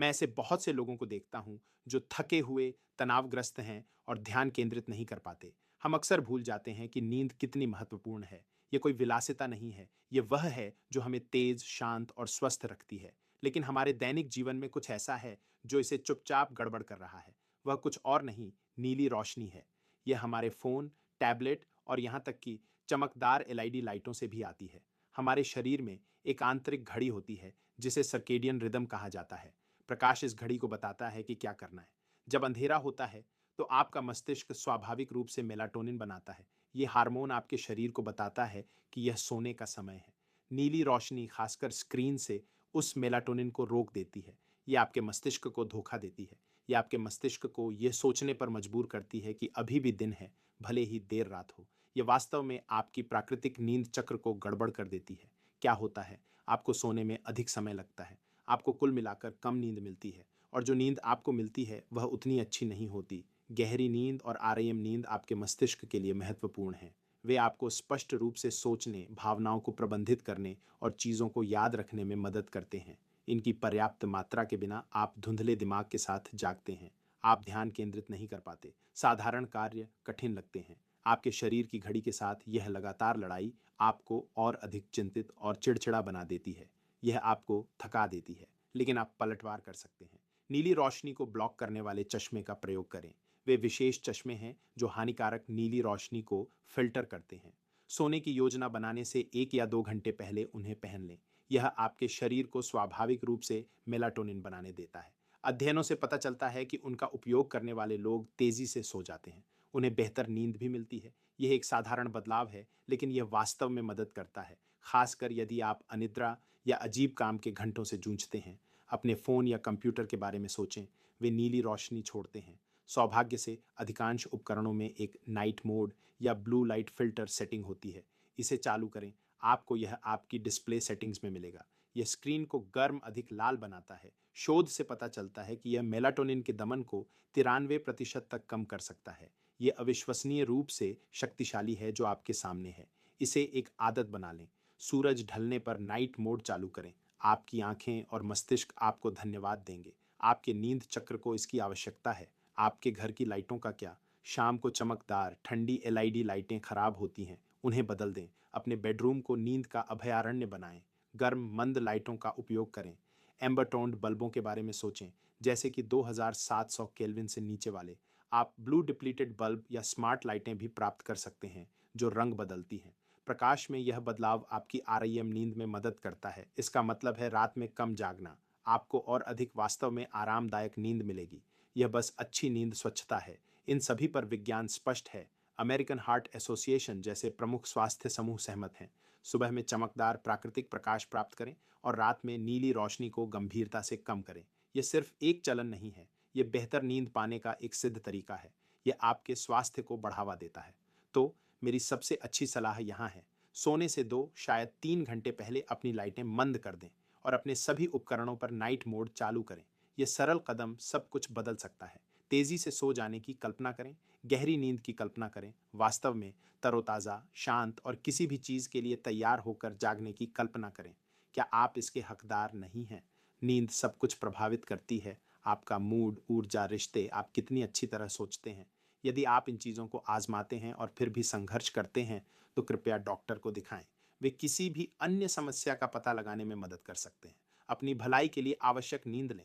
मैं ऐसे बहुत से लोगों को देखता हूँ जो थके हुए, तनावग्रस्त हैं और ध्यान केंद्रित नहीं कर पाते। हम अक्सर भूल जाते हैं कि नींद कितनी महत्वपूर्ण है। ये कोई विलासिता नहीं है, ये वह है जो हमें तेज, शांत और स्वस्थ रखती है। लेकिन हमारे दैनिक जीवन में कुछ ऐसा है जो इसे चुपचाप गड़बड़ कर रहा है। वह कुछ और नहीं, नीली रोशनी है। यह हमारे फ़ोन, टैबलेट और यहाँ तक कि चमकदार एलईडी लाइटों से भी आती है। हमारे शरीर में एक आंतरिक घड़ी होती है जिसे सर्केडियन रिदम कहा जाता है। प्रकाश इस घड़ी को बताता है कि क्या करना है। जब अंधेरा होता है तो आपका मस्तिष्क स्वाभाविक रूप से मेलाटोनिन बनाता है। ये हार्मोन आपके शरीर को बताता है कि यह सोने का समय है। नीली रोशनी, खासकर स्क्रीन से, उस मेलाटोनिन को रोक देती है। ये आपके मस्तिष्क को धोखा देती है। ये आपके मस्तिष्क को यह सोचने पर मजबूर करती है कि अभी भी दिन है, भले ही देर रात हो। ये वास्तव में आपकी प्राकृतिक नींद चक्र को गड़बड़ कर देती है। क्या होता है? आपको सोने में अधिक समय लगता है, आपको कुल मिलाकर कम नींद मिलती है, और जो नींद आपको मिलती है वह उतनी अच्छी नहीं होती। गहरी नींद और आरएम नींद आपके मस्तिष्क के लिए महत्वपूर्ण है। वे आपको स्पष्ट रूप से सोचने, भावनाओं को प्रबंधित करने और चीज़ों को याद रखने में मदद करते हैं। इनकी पर्याप्त मात्रा के बिना आप धुंधले दिमाग के साथ जागते हैं। आप ध्यान केंद्रित नहीं कर पाते, साधारण कार्य कठिन लगते हैं। आपके शरीर की घड़ी के साथ यह लगातार लड़ाई आपको और अधिक चिंतित और चिड़चिड़ा बना देती है। यह आपको थका देती है, लेकिन आप पलटवार कर सकते हैं। नीली रोशनी को ब्लॉक करने वाले चश्मे का प्रयोग करें। वे विशेष चश्मे हैं जो हानिकारक नीली रोशनी को फिल्टर करते हैं। सोने की योजना बनाने से 1 या 2 घंटे पहले उन्हें पहन लें। यह आपके शरीर को स्वाभाविक रूप से मेलाटोनिन बनाने देता है। अध्ययनों से पता चलता है कि उनका उपयोग करने वाले लोग तेजी से सो जाते हैं, उन्हें बेहतर नींद भी मिलती है। यह एक साधारण बदलाव है, लेकिन यह वास्तव में मदद करता है, खासकर यदि आप अनिद्रा या अजीब काम के घंटों से जूझते हैं। अपने फ़ोन या कंप्यूटर के बारे में सोचें, वे नीली रोशनी छोड़ते हैं। सौभाग्य से अधिकांश उपकरणों में एक नाइट मोड या ब्लू लाइट फिल्टर सेटिंग होती है। इसे चालू करें, आपको यह आपकी डिस्प्ले सेटिंग्स में मिलेगा। यह स्क्रीन को गर्म, अधिक लाल बनाता है। शोध से पता चलता है कि यह मेलाटोनिन के दमन को 93% तक कम कर सकता है। यह अविश्वसनीय रूप से शक्तिशाली है जो आपके सामने है। इसे एक आदत बना लें। सूरज ढलने पर नाइट मोड चालू करें। आपकी आंखें और मस्तिष्क आपको धन्यवाद देंगे। आपके नींद चक्र को इसकी आवश्यकता है। आपके घर की लाइटों का क्या? शाम को चमकदार, ठंडी एलईडी लाइटें खराब होती हैं, उन्हें बदल दें। अपने बेडरूम को नींद का अभयारण्य बनाएं। गर्म, मंद लाइटों का उपयोग करें। एम्बर टोन्ड बल्बों के बारे में सोचें, जैसे कि 2700 केल्विन से नीचे वाले। आप ब्लू डिप्लीटेड बल्ब या स्मार्ट लाइटें भी प्राप्त कर सकते हैं जो रंग बदलती हैं। प्रकाश में यह बदलाव आपकी आरईएम नींद में मदद करता है। इसका मतलब है रात में कम जागना। आपको और अधिक वास्तव में आरामदायक नींद मिलेगी। यह बस अच्छी नींद स्वच्छता है। इन सभी पर विज्ञान स्पष्ट है। अमेरिकन हार्ट एसोसिएशन जैसे प्रमुख स्वास्थ्य समूह सहमत हैं। सुबह में चमकदार प्राकृतिक प्रकाश प्राप्त करें और रात में नीली रोशनी को गंभीरता से कम करें। यह सिर्फ एक चलन नहीं है, यह बेहतर नींद पाने का एक सिद्ध तरीका है। यह आपके स्वास्थ्य को बढ़ावा देता है। तो मेरी सबसे अच्छी सलाह यहाँ है, सोने से 2, शायद 3 घंटे पहले अपनी लाइटें मंद कर दें और अपने सभी उपकरणों पर नाइट मोड चालू करें। यह सरल कदम सब कुछ बदल सकता है। तेजी से सो जाने की कल्पना करें, गहरी नींद की कल्पना करें, वास्तव में तरोताज़ा, शांत और किसी भी चीज़ के लिए तैयार होकर जागने की कल्पना करें। क्या आप इसके हकदार नहीं हैं? नींद सब कुछ प्रभावित करती है, आपका मूड, ऊर्जा, रिश्ते, आप कितनी अच्छी तरह सोचते हैं। यदि आप इन चीज़ों को आजमाते हैं और फिर भी संघर्ष करते हैं, तो कृपया डॉक्टर को दिखाएं। वे किसी भी अन्य समस्या का पता लगाने में मदद कर सकते हैं। अपनी भलाई के लिए आवश्यक नींद लें।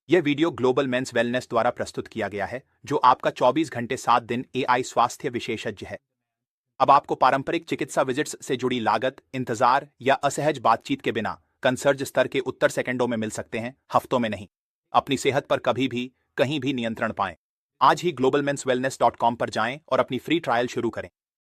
यह वीडियो ग्लोबल मेंस वेलनेस द्वारा प्रस्तुत किया गया है, जो आपका 24 घंटे 7 दिन एआई स्वास्थ्य विशेषज्ञ है। अब आपको पारंपरिक चिकित्सा विजिट्स से जुड़ी लागत, इंतजार या असहज बातचीत के बिना कंसर्ज स्तर के उत्तर सेकंडों में मिल सकते हैं, हफ्तों में नहीं। अपनी सेहत पर कभी भी, कहीं भी नियंत्रण पाएं। आज ही globalmenswellness.com पर जाएं और अपनी फ्री ट्रायल शुरू करें।